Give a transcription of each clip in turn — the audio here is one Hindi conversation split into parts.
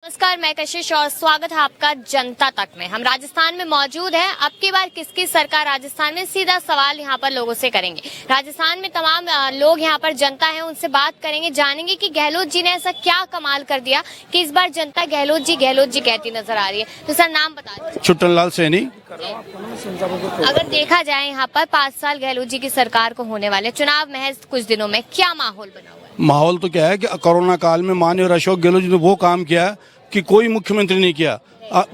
नमस्कार, मैं कशिश और स्वागत है आपका जनता तक में। हम राजस्थान में मौजूद हैं। अब की बार किसकी सरकार राजस्थान में, सीधा सवाल यहाँ पर लोगों से करेंगे। राजस्थान में तमाम लोग यहाँ पर जनता है, उनसे बात करेंगे, जानेंगे कि गहलोत जी ने ऐसा क्या कमाल कर दिया कि इस बार जनता गहलोत जी कहती नजर आ रही है। तो सर नाम बता दीजिए। छुट्टन लाल सैनी। अगर देखा जाए यहाँ पर 5 साल गहलोत जी की सरकार को होने वाले चुनाव महज कुछ दिनों में, क्या माहौल बना हुआ है? माहौल तो क्या है कि कोरोना काल में माननीय अशोक गहलोत जी ने वो काम किया कि कोई मुख्यमंत्री नहीं किया।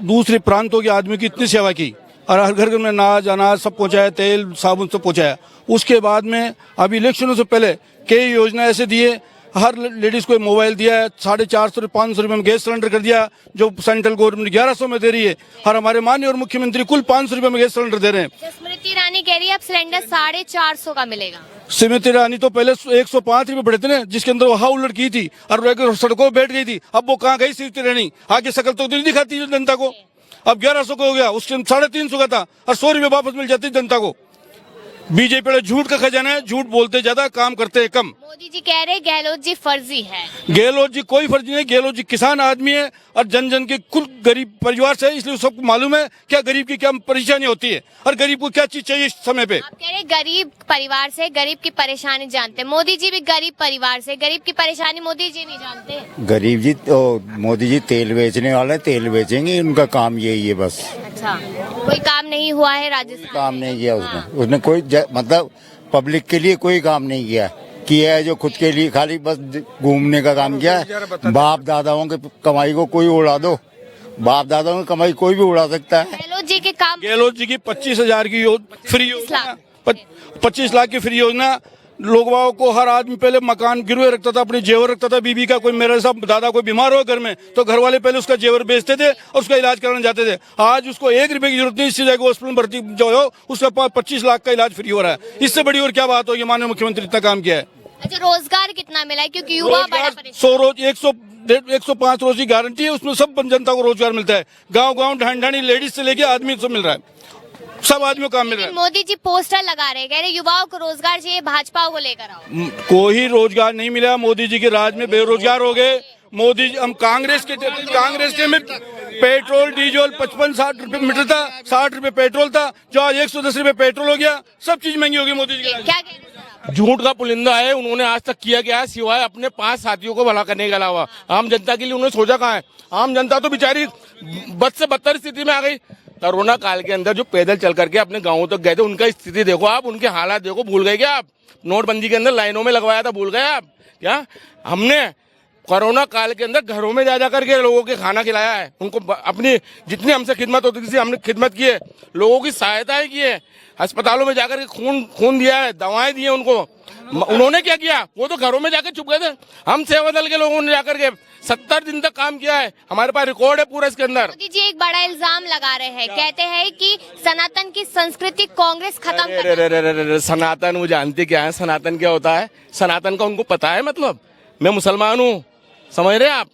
दूसरे प्रांतों के आदमी की इतनी सेवा की और हर घर घर में नाज अनाज सब पहुंचाया, तेल साबुन सब पहुंचाया। उसके बाद में अभी इलेक्शनों से पहले कई योजना ऐसे दिए, हर लेडीज को मोबाइल दिया है, 450 500 रुपए में गैस सिलेंडर कर दिया, जो सेंट्रल गवर्नमेंट 1100 में दे रही है। और हमारे माननीय और मुख्यमंत्री कुल 500 रुपए में गैस सिलेंडर दे रहे हैं। स्मृति ईरानी कह रही है अब सिलेंडर 450 का मिलेगा। स्मृति ईरानी तो पहले 105 रुपए बढ़े थे ना, जिसके अंदर वो हाउलट की थी और सड़कों बैठ गई थी। अब वो कहाँ गई स्मृति ईरानी? आगे शकल तो नहीं दिखाती जनता को। अब 1100 का हो गया, उसके 350 का था और 100 रुपए वापस मिल जाती जनता को। बीजेपी वाले झूठ का खजाना है, झूठ बोलते ज्यादा, काम करते कम। मोदी जी कह रहे गहलोत जी फर्जी है। गहलोत जी कोई फर्जी नहीं। गहलोत जी किसान आदमी है और जन जन के कुल गरीब परिवार से, इसलिए सबको मालूम है क्या गरीब की क्या परेशानी होती है और गरीब को क्या चीज चाहिए इस समय पे। आप कह रहे गरीब परिवार से गरीब की परेशानी जानते। मोदी जी भी गरीब परिवार से, गरीब की परेशानी मोदी जी नहीं जानते। गरीब जी तो मोदी जी तेल बेचने वाले, तेल बेचेंगे, उनका काम यही है बस। अच्छा, कोई काम नहीं हुआ है राजस्थान? काम नहीं किया उसने कोई मतलब पब्लिक के लिए कोई काम नहीं किया है जो खुद के लिए खाली बस घूमने का काम किया है। बाप दादाओं के कमाई को कोई उड़ा दो, बाप दादाओं की कमाई कोई भी उड़ा सकता है। गहलोत जी के काम, गहलोत जी की 25,000 की फ्री योजना, 25 लाख की फ्री योजना। लोगों को हर आदमी पहले मकान गिरवे रखता था, अपनी जेवर रखता था बीबी का। कोई मेरे साहब दादा कोई बीमार हो घर में तो घर वाले पहले उसका जेवर बेचते थे और उसका इलाज कराने जाते थे। आज उसको 1 रुपए की जरूरत नहीं, इससे जाकर हॉस्पिटल में भर्ती जो हो उसका 25 लाख का इलाज फ्री हो रहा है। इससे बड़ी और क्या बात होगी? माननीय मुख्यमंत्री इतना काम किया है। अच्छा, रोजगार कितना मिला है? क्योंकि युवा बड़ा परेशान। 100 रोज 105 रोज की गारंटी है, उसमें सब जनता को रोजगार मिलता है। गाँव ढांढानी लेडीज से लेके आदमी सब मिल रहा है, सब आदमियों को काम मिल रहा है। मोदी जी पोस्टर लगा रहे, कह रहे युवाओं को रोजगार चाहिए, भाजपा को लेकर आओ। कोई रोजगार नहीं मिला। मोदी जी के राज में बेरोजगार हो गए। मोदी जी, हम कांग्रेस के में पेट्रोल डीजल 55-60 रुपए मीटर था, 60 रुपए पेट्रोल था, जो आज 110 रुपए पेट्रोल हो गया। सब चीज महंगी हो गई मोदी जी के राज में। क्या कह रहे हैं? झूठ का पुलिंदा है। उन्होंने आज तक किया क्या है सिवाय अपने 5 साथियों को भला करने के अलावा? आम जनता के लिए उन्होंने सोचा कहाँ है? आम जनता तो बेचारी बद से बदतर स्थिति में आ गई। कोरोना काल के अंदर जो पैदल चल करके अपने गांवों तक गए थे, उनका स्थिति देखो आप, उनके हालात देखो। भूल गए क्या आप? नोटबंदी के अंदर लाइनों में लगवाया था, भूल गए आप क्या? हमने कोरोना काल के अंदर घरों में जा करके लोगों के खाना खिलाया है, उनको अपनी जितनी हमसे खिदमत होती थी हमने खिदमत की है, लोगों की सहायताएं की है, अस्पतालों में जाकर के खून दिया है, दवाएं दी है उनको। उन्होंने क्या किया? वो तो घरों में जाकर चुप गए थे। हम सेवा दल के लोगों ने जाकर के 70 दिन तक काम किया है, हमारे पास रिकॉर्ड है पूरा इसके अंदर। मोदी जी एक बड़ा इल्जाम लगा रहे हैं, कहते हैं कि सनातन की संस्कृति कांग्रेस खत्म कर। सनातन वो जानते क्या है? सनातन क्या होता है? सनातन का उनको पता है? मतलब मैं मुसलमान हूँ, समझ रहे हैं आप?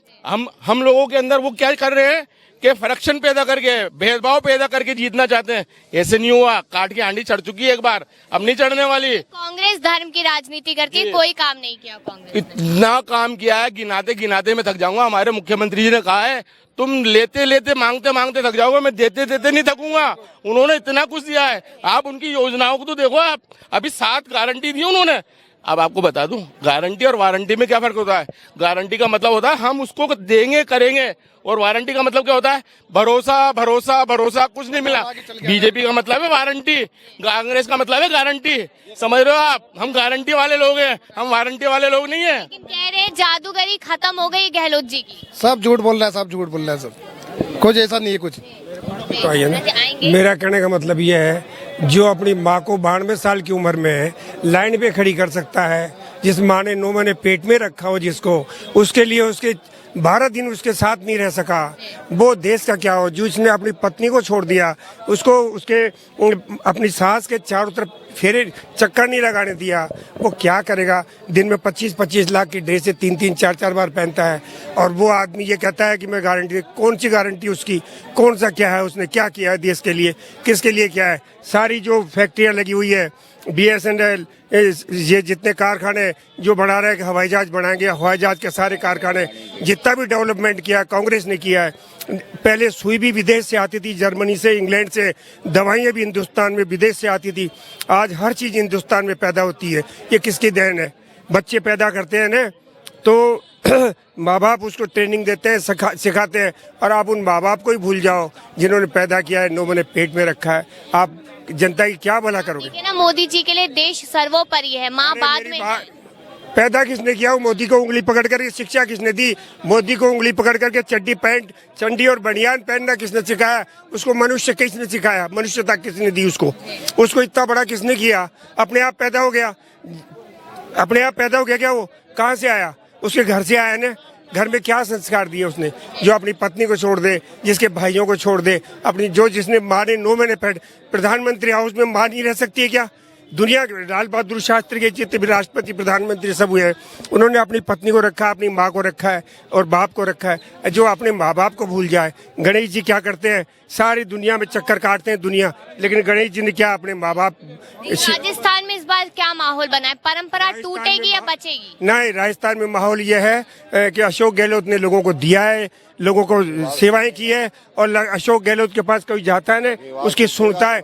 हम लोगों के अंदर वो क्या कर रहे हैं कि फरक्शन पैदा करके, भेदभाव पैदा करके जीतना चाहते हैं। ऐसे नहीं हुआ। काट की हांडी चढ़ चुकी है एक बार, अब नहीं चढ़ने वाली। कांग्रेस धर्म की राजनीति करती है, कोई काम नहीं किया कांग्रेस। इतना काम किया है, गिनाते गिनाते मैं थक जाऊंगा। हमारे मुख्यमंत्री जी ने कहा है तुम लेते लेते मांगते मांगते थक जाओगे, मैं देते देते नहीं थकूंगा। उन्होंने इतना कुछ दिया है। आप उनकी योजनाओं को तो देखो। आप अभी 7 गारंटी दी उन्होंने। अब आपको बता दूं, गारंटी और वारंटी में क्या फर्क होता है? गारंटी का मतलब होता है हम उसको देंगे करेंगे, और वारंटी का मतलब क्या होता है? भरोसा भरोसा भरोसा। कुछ नहीं मिला। बीजेपी का मतलब है वारंटी, कांग्रेस का मतलब है गारंटी। समझ रहे हो आप? हम गारंटी वाले लोग हैं, हम वारंटी वाले लोग नहीं है। लेकिन कह रहे जादूगरी खत्म हो गई गहलोत जी की। सब झूठ बोल रहा है, सब झूठ बोल रहा है, सब कुछ ऐसा नहीं है कुछ। तो आइए ना, मेरा कहने का मतलब ये है जो अपनी माँ को 92 साल की उम्र में लाइन पे खड़ी कर सकता है, जिस माँ ने 9 महीने पेट में रखा हो जिसको, उसके लिए उसके 12 दिन उसके साथ नहीं रह सका, वो देश का क्या हो? जो इसने अपनी पत्नी को छोड़ दिया, उसको उसके अपनी सास के चारों तरफ फेरे चक्कर नहीं लगाने दिया, वो क्या करेगा? दिन में 25-25 लाख की ड्रेस 3-3 4-4 बार पहनता है, और वो आदमी ये कहता है कि मैं गारंटी। कौन सी गारंटी उसकी? कौन सा क्या है? उसने क्या किया है देश के लिए? किसके लिए क्या है? सारी जो फैक्ट्रियां लगी हुई है BSNL, ये जितने कारखाने जो बढ़ा रहे हैं कि हवाई जहाज बनाएंगे, हवाई जहाज के सारे कारखाने, जितना भी डेवलपमेंट किया कांग्रेस ने किया है। पहले सुई भी विदेश से आती थी, जर्मनी से, इंग्लैंड से, दवाइयाँ भी हिंदुस्तान में विदेश से आती थी। आज हर चीज़ हिंदुस्तान में पैदा होती है। ये किसकी देन है? बच्चे पैदा करते हैं ना, तो माँ बाप उसको ट्रेनिंग देते हैं, सिखाते हैं, और आप उन माँ बाप को ही भूल जाओ जिन्होंने पैदा किया है, लोगों ने पेट में रखा है। आप जनता की क्या भला करोगे? ठीक है ना, मोदी जी के लिए देश सर्वोपरि है, माँ बाद में है। पैदा किसने किया? वो मोदी को उंगली पकड़ करके शिक्षा किसने दी? मोदी को उंगली पकड़ करके चड्डी पैंट, चंडी और बनियान पहनना किसने सिखाया? उसको मनुष्य किसने सिखाया? मनुष्यता किसने दी उसको इतना बड़ा किसने किया? अपने आप पैदा हो गया? अपने आप पैदा हो गया क्या? वो कहाँ से आया? उसके घर से आया ना। घर में क्या संस्कार दिए उसने जो अपनी पत्नी को छोड़ दे, जिसके भाइयों को छोड़ दे, अपनी जिसने माँ ने 9 महीने प्रधानमंत्री हाउस में माँ नहीं रह सकती है क्या? दुनिया के लाल बहादुर शास्त्री के जितने भी राष्ट्रपति प्रधानमंत्री सब हुए हैं, उन्होंने अपनी पत्नी को रखा, अपनी माँ को रखा है और बाप को रखा है। जो अपने माँ बाप को भूल जाए। गणेश जी क्या करते हैं? सारी दुनिया में चक्कर काटते हैं दुनिया, लेकिन गणेश जी ने क्या अपने माँ बाप। राजस्थान में इस बार क्या माहौल बना है? परंपरा टूटेगी या बचेगी? नहीं, राजस्थान में माहौल यह है कि अशोक गहलोत ने लोगों को दिया है, लोगों को सेवाएं की है, और अशोक गहलोत के पास कोई जाता है ना, उसकी सुनता है,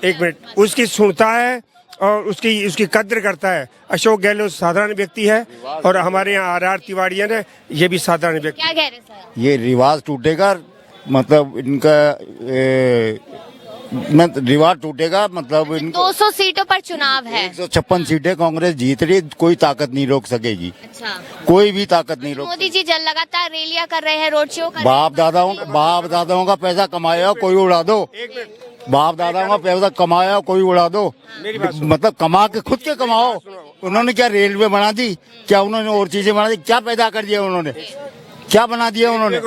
एक मिनट, उसकी सुनता है और उसकी कद्र करता है। अशोक गहलोत साधारण व्यक्ति है, और हमारे यहाँ RR तिवारी है ना, ये भी साधारण व्यक्ति। क्या कह रहे हैं सर? ये रिवाज टूटेगा, मतलब इनका रिवाज टूटेगा, मतलब इनको 200 सीटों पर चुनाव है। 156 सीटें कांग्रेस जीत रही, कोई ताकत नहीं रोक सकेगी। अच्छा, कोई भी ताकत नहीं रोक। मोदी जी जल लगातार रैलियां कर रहे हैं, रोड शो कर रहे हैं। बाप दादाओं का पैसा कमाया कोई उड़ा दो। बाप दादाओं का पैसा कमाया कोई उड़ा दो। मतलब कमा के खुद के कमाओ। उन्होंने क्या रेलवे बना दी? क्या उन्होंने और चीजें बना दी? क्या पैदा कर दिया उन्होंने? क्या बना दिया उन्होंने?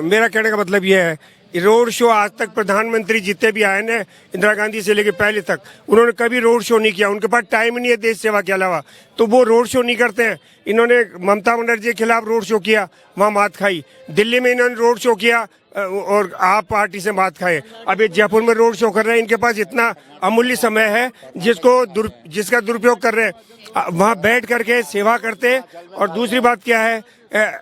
मेरा कहने का मतलब यह है, रोड शो आज तक प्रधानमंत्री जितने भी आए ना, इंदिरा गांधी से लेके पहले तक, उन्होंने कभी रोड शो नहीं किया। उनके पास टाइम नहीं है देश सेवा के अलावा, तो वो रोड शो नहीं करते हैं। इन्होंने ममता बनर्जी के खिलाफ रोड शो किया, वहाँ मात खाई। दिल्ली में इन्होंने रोड शो किया और आप पार्टी से मात खाए। अब ये जयपुर में रोड शो कर रहे हैं। इनके पास इतना अमूल्य समय है जिसका दुरुपयोग कर रहे हैं। वहाँ बैठ करके सेवा करते हैं। और दूसरी बात क्या है,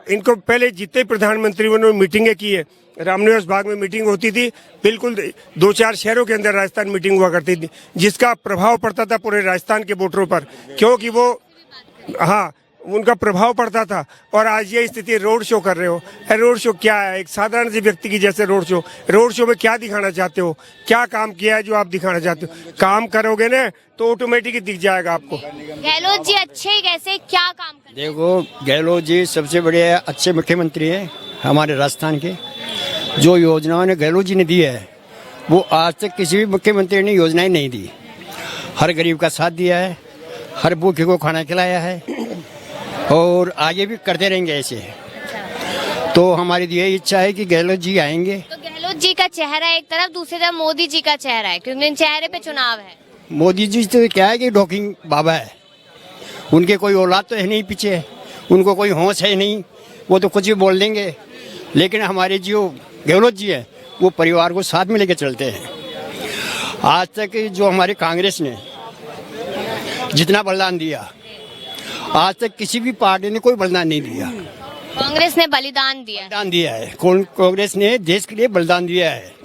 इनको पहले जितने प्रधानमंत्री उन्होंने मीटिंगें की है, रामनिवास बाग में मीटिंग होती थी, बिल्कुल 2-4 शहरों के अंदर राजस्थान मीटिंग हुआ करती थी, जिसका प्रभाव पड़ता था पूरे राजस्थान के वोटरों पर, क्योंकि वो, हाँ, उनका प्रभाव पड़ता था। और आज ये स्थिति, रोड शो कर रहे हो। रोड शो क्या है? एक साधारण सी व्यक्ति की जैसे रोड शो में क्या दिखाना चाहते हो? क्या काम किया है जो आप दिखाना चाहते हो? काम करोगे ना तो ऑटोमेटिक दिख जाएगा आपको। गहलोत जी अच्छे कैसे, क्या काम करते? देखो, गहलोत जी सबसे बड़े अच्छे मुख्यमंत्री हैं हमारे राजस्थान के। जो योजनाओं ने गहलोत जी ने दी है, वो आज तक किसी भी मुख्यमंत्री ने योजनाएं नहीं दी। हर गरीब का साथ दिया है, हर भूखे को खाना खिलाया है, और आगे भी करते रहेंगे ऐसे। तो हमारी ये इच्छा है कि गहलोत जी आएंगे। तो गहलोत जी का चेहरा एक तरफ, दूसरी तरफ मोदी जी का चेहरा है, क्योंकि चेहरे पे चुनाव है। मोदी जी तो क्या है कि डॉकिंग बाबा है, उनके कोई औलाद तो है नहीं पीछे, उनको कोई होश है नहीं, वो तो कुछ भी बोल देंगे। लेकिन हमारे जो गहलोत जी है, वो परिवार को साथ में लेकर चलते हैं। आज तक जो हमारी कांग्रेस ने जितना बलिदान दिया, आज तक किसी भी पार्टी ने कोई बलिदान नहीं दिया। कांग्रेस ने बलिदान दिया है। कांग्रेस ने देश के लिए बलिदान दिया है।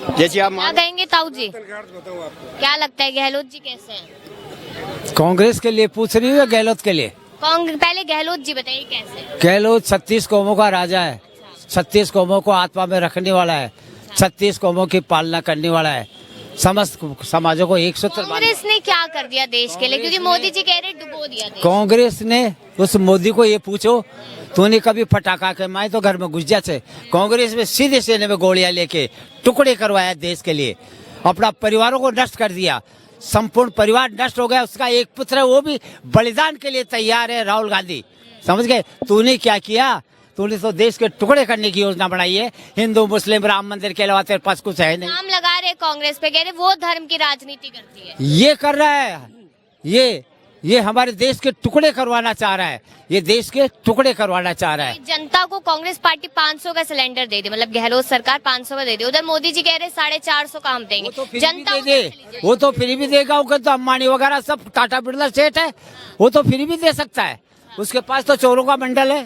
जैसे आप क्या कहेंगे ताऊ जी? क्या लगता है गहलोत जी कैसे हैं? कांग्रेस के लिए पूछ रही हो या गहलोत के लिए? पहले गहलोत जी बताइए कैसे। गहलोत 36 कौमों का राजा है, 36 कौमों को आत्मा में रखने वाला है, 36 कौमों की पालना करने वाला है, समस्त समाजों को एक सूत्र। कांग्रेस ने क्या कर दिया देश के लिए? क्योंकि मोदी जी कह रहे डुबो दिया देश। कांग्रेस ने उस मोदी को ये पूछो, तूने कभी फटाका के मैं तो घर में घुस जाते। कांग्रेस में सीधे सीने में गोलियां लेके टुकड़े करवाया देश के लिए, अपना परिवारों को नष्ट कर दिया, संपूर्ण परिवार नष्ट हो गया। उसका एक पुत्र है, वो भी बलिदान के लिए तैयार है, राहुल गांधी। समझ गए? तूने क्या किया? तूने तो देश के टुकड़े करने की योजना बनाई है। हिंदू मुस्लिम राम मंदिर के अलावा तेरे पास कुछ है नहीं। नाम लगा रहे कांग्रेस पे, कह रहे वो धर्म की राजनीति करती है। ये कर रहा है, ये हमारे देश के टुकड़े करवाना चाह रहा है, ये देश के टुकड़े करवाना चाह रहा है। जनता को कांग्रेस पार्टी 500 का सिलेंडर दे दी, मतलब गहलोत सरकार 500 का दे दी, उधर मोदी जी कह रहे 450 का हम देंगे। वो तो फ्री जनता भी दे दे, वो तो फ्री भी देगा, वो तो अंबानी वगैरह सब टाटा बिरला सेठ है, वो तो फ्री भी दे सकता है, उसके पास तो चोरों का मंडल है।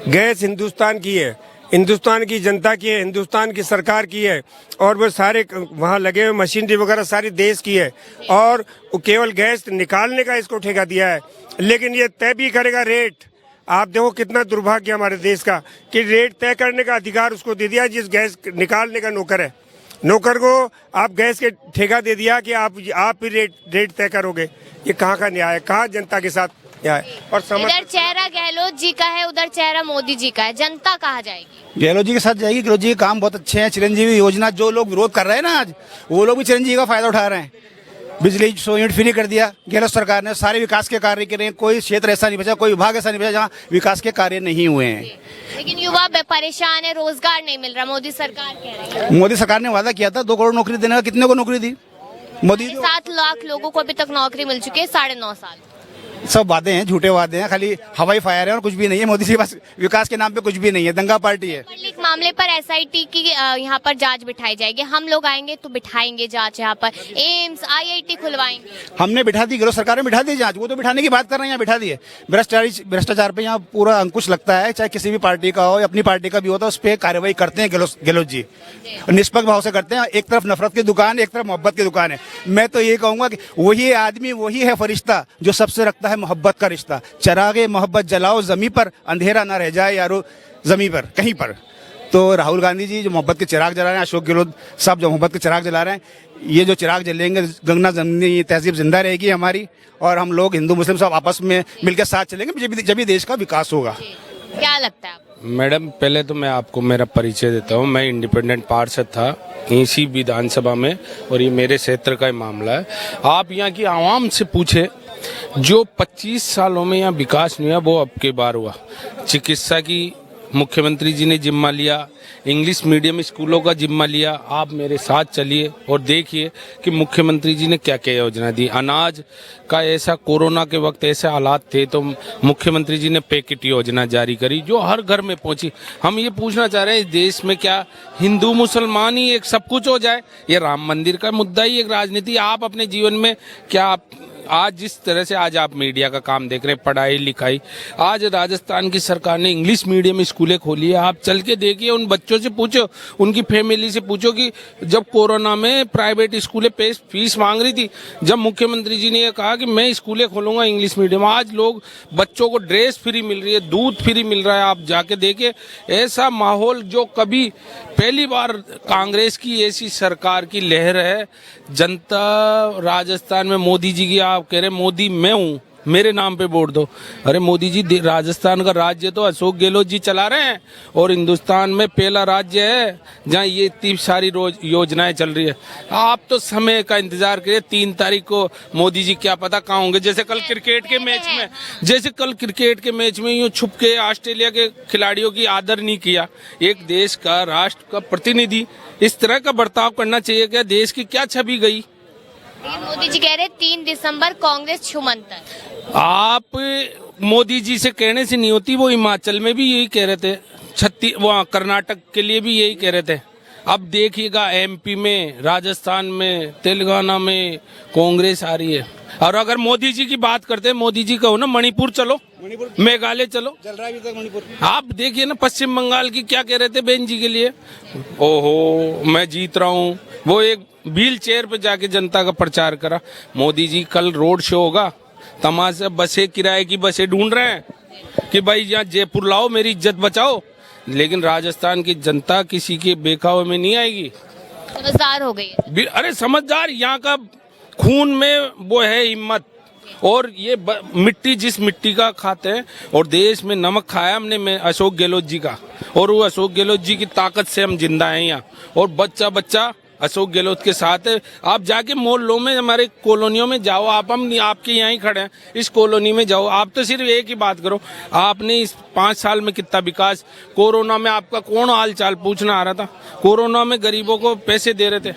गैस हिंदुस्तान की है, हिंदुस्तान की जनता की है, हिंदुस्तान की सरकार की है, और वो सारे वहाँ लगे हुए मशीनरी वगैरह सारी देश की है, और वो केवल गैस निकालने का इसको ठेका दिया है, लेकिन ये तय भी करेगा रेट। आप देखो कितना दुर्भाग्य हमारे देश का कि रेट तय करने का अधिकार उसको दे दिया जिस गैस निकालने का नौकर है। नौकर को आप गैस के ठेका दे दिया कि आप ही रेट तय करोगे। ये कहाँ का न्याय है, कहाँ जनता के साथ न्याय? और इधर चेहरा गहलोत जी का है, उधर चेहरा मोदी जी का है, जनता कहाँ जाएगी? गहलोत जी के साथ जाएगी। गहलोत जी के काम बहुत अच्छे हैं। चिरंजीवी योजना जो लोग विरोध कर रहे हैं ना आज, वो लोग भी चिरंजीवी का फायदा उठा रहे हैं। बिजली 100 यूनिट फ्री कर दिया गहलोत सरकार ने, सारे विकास के कार्य कर रहे हैं, कोई क्षेत्र ऐसा नहीं बचा, कोई विभाग ऐसा नहीं बचा जहाँ विकास के कार्य नहीं हुए हैं। लेकिन युवा परेशान है, रोजगार नहीं मिल रहा, मोदी सरकार कह रही है। मोदी सरकार ने वादा किया था 2 करोड़ नौकरी देने का, कितने को नौकरी दी मोदी? 7 लाख लोगों को अभी तक नौकरी मिल चुकी है 9.5 साल। सब वादे हैं, झूठे वादे हैं, खाली हवाई फायर है और कुछ भी नहीं है। मोदी जी के पास विकास के नाम पे कुछ भी नहीं है, दंगा पार्टी है। लीक मामले पर एसआईटी की यहाँ पर जांच बिठाई जाएगी, हम लोग आएंगे तो बिठाएंगे जांच, यहाँ पर एम्स आईआईटी खुलवाएंगे। हमने बिठा दी, गहलोत सरकार ने बिठा दी जांच, वो तो बिठाने की बात कर रहे हैं, यहाँ बिठा दी है। भ्रष्टाचार पे यहाँ पूरा अंकुश लगता है, चाहे किसी भी पार्टी का हो या अपनी पार्टी का भी हो, तो उस पर कार्रवाई करते हैं गहलोत जी, निष्पक्ष भाव से करते हैं। एक तरफ नफरत की दुकान, एक तरफ मोहब्बत की दुकान है। मैं तो ये कहूंगा कि वही आदमी, वही है फरिश्ता जो सबसे रखता है मोहब्बत का रिश्ता। चरागे मोहब्बत जलाओ जमी पर, अंधेरा ना रह जाए यारो जमी पर कहीं पर। तो राहुल गांधी जी जो मोहब्बत के चिराग जला रहे हैं, अशोक गहलोत साहब जो मोहब्बत के चिराग जला रहे हैं, ये जो चिराग जलेंगे गंगा जमनी तहजीब जिंदा रहेगी हमारी, और हम लोग हिंदू मुस्लिम सब आपस में मिलकर साथ चलेंगे, जब भी देश का विकास होगा। क्या लगता है आपको? मैडम पहले तो मैं आपको मेरा परिचय देता हूँ। मैं इंडिपेंडेंट पार्षद था इसी विधानसभा में, और ये मेरे क्षेत्र का ही मामला है। आप यहाँ की आवाम से पूछे, जो 25 सालों में यहाँ विकास नहीं हुआ वो अब के बार हुआ। चिकित्सा की मुख्यमंत्री जी ने जिम्मा लिया, इंग्लिश मीडियम स्कूलों का जिम्मा लिया। आप मेरे साथ चलिए और देखिए कि मुख्यमंत्री जी ने क्या क्या योजना दी। अनाज का ऐसा कोरोना के वक्त ऐसे हालात थे तो मुख्यमंत्री जी ने पैकेट योजना जारी करी जो हर घर में पहुंची। हम ये पूछना चाह रहे हैं, देश में क्या हिंदू मुसलमान ही एक सब कुछ हो जाए? ये राम मंदिर का मुद्दा ही एक राजनीति। आप अपने जीवन में क्या आज जिस तरह से आज आप मीडिया का काम देख रहे हैं, पढ़ाई लिखाई, आज राजस्थान की सरकार ने इंग्लिश मीडियम स्कूलें खोली है। आप चल के देखिए, उन बच्चों से पूछो, उनकी फैमिली से पूछो कि जब कोरोना में प्राइवेट स्कूलें फीस मांग रही थी, जब मुख्यमंत्री जी ने ये कहा कि मैं स्कूलें खोलूंगा इंग्लिश मीडियम, आज लोग बच्चों को ड्रेस फ्री मिल रही है, दूध फ्री मिल रहा है। आप जाके देखिए, ऐसा माहौल जो कभी पहली बार कांग्रेस की ऐसी सरकार की लहर है। जनता राजस्थान में मोदी जी की, आप कह रहे मोदी मैं हूँ, मेरे नाम पे वोट दो। अरे मोदी जी, राजस्थान का राज्य तो अशोक गहलोत जी चला रहे हैं, और हिंदुस्तान में पहला राज्य है जहाँ ये इतनी सारी योजनाएं चल रही है। आप तो समय का इंतजार करिए, 3 तारीख को मोदी जी क्या पता कहाँ होंगे। जैसे कल क्रिकेट के मैच में यूँ छुप के ऑस्ट्रेलिया के खिलाड़ियों की आदर नहीं किया। एक देश का, राष्ट्र का प्रतिनिधि इस तरह का बर्ताव करना चाहिए क्या? देश की क्या छवि गई? मोदी जी कह रहे 3 दिसंबर कांग्रेस छुमंतर। आप मोदी जी से कहने से नहीं होती, वो हिमाचल में भी यही कह रहे थे, वहाँ कर्नाटक के लिए भी यही कह रहे थे। अब देखिएगा एमपी में, राजस्थान में, तेलंगाना में कांग्रेस आ रही है। और अगर मोदी जी की बात करते हैं, मोदी जी कहो ना मणिपुर चलो, मेघालय चलो, चल रहा है अभी तक मणिपुर। आप देखिए ना पश्चिम बंगाल की क्या कह रहे थे बहन जी के लिए, ओहो मैं जीत रहा हूँ। वो एक व्हील चेयर पे जाके जनता का प्रचार करा। मोदी जी कल रोड शो होगा, तमाशा बसें किराए की बसें ढूंढ रहे हैं कि भाई यहाँ जयपुर लाओ, मेरी इज्जत बचाओ। लेकिन राजस्थान की जनता किसी के बेखाव में नहीं आएगी, समझदार हो गई है। अरे समझदार, यहाँ का खून में वो है हिम्मत। और ये मिट्टी, जिस मिट्टी का खाते हैं, और देश में नमक खाया हमने मैं अशोक गहलोत जी का, और वो अशोक गहलोत जी की ताकत से हम जिंदा हैं यहाँ। और बच्चा बच्चा अशोक गहलोत के साथ है। आप जाके मोहल्लों में, हमारे कॉलोनियों में जाओ, हम आपके यहाँ ही खड़े हैं, इस कॉलोनी में जाओ, आप तो सिर्फ एक ही बात करो, आपने इस 5 साल में कितना विकास। कोरोना में आपका कौन हाल चाल पूछना आ रहा था? कोरोना में गरीबों को पैसे दे रहे थे।